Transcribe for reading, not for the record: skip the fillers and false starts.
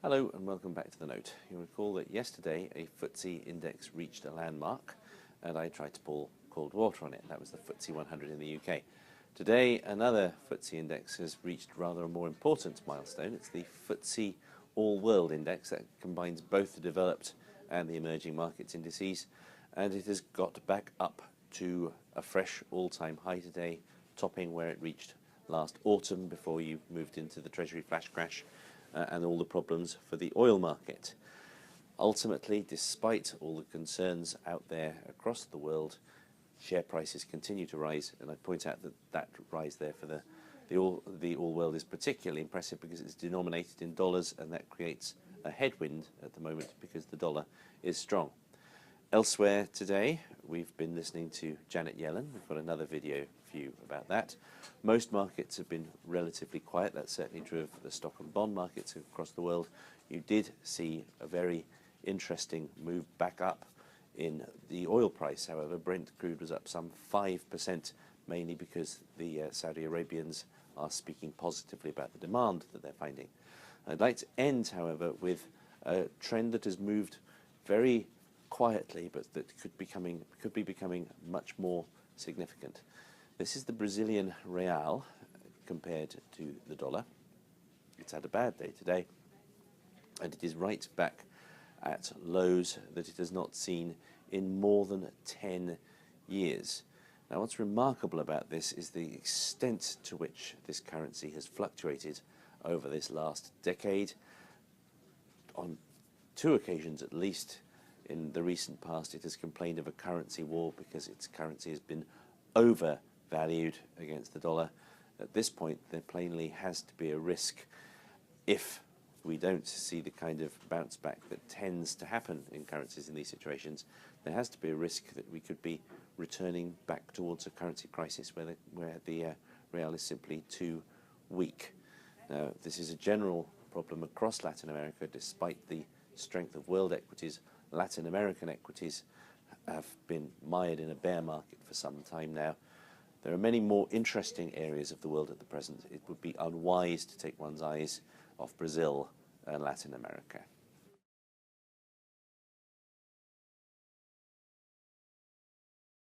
Hello and welcome back to the note. You'll recall that yesterday a FTSE index reached a landmark and I tried to pour cold water on it. That was the FTSE 100 in the UK. Today another FTSE index has reached rather a more important milestone. It's the FTSE-All World index that combines both the developed and the emerging markets indices, and it has got back up to a fresh all-time high today, topping where it reached last autumn before you moved into the Treasury flash crash and all the problems for the oil market. Ultimately, despite all the concerns out there across the world, share prices continue to rise, and I point out that that rise there for the all world is particularly impressive because it's denominated in dollars, and that creates a headwind at the moment because the dollar is strong. Elsewhere today, we've been listening to Janet Yellen. We've got another video for you about that. Most markets have been relatively quiet. That's certainly true of the stock and bond markets across the world. You did see a very interesting move back up in the oil price. However, Brent crude was up some 5%, mainly because the Saudi Arabians are speaking positively about the demand that they're finding. I'd like to end, however, with a trend that has moved very quietly, but that could be becoming much more significant. This is the Brazilian real compared to the dollar. It's had a bad day today, and it is right back at lows that it has not seen in more than 10 years. Now, what's remarkable about this is the extent to which this currency has fluctuated over this last decade. On two occasions at least in the recent past, it has complained of a currency war because its currency has been overvalued against the dollar. At this point, there plainly has to be a risk, if we don't see the kind of bounce back that tends to happen in currencies in these situations, there has to be a risk that we could be returning back towards a currency crisis where the real is simply too weak. Now, this is a general problem across Latin America. Despite the strength of world equities, Latin American equities have been mired in a bear market for some time now. There are many more interesting areas of the world at the present. It would be unwise to take one's eyes off Brazil and Latin America.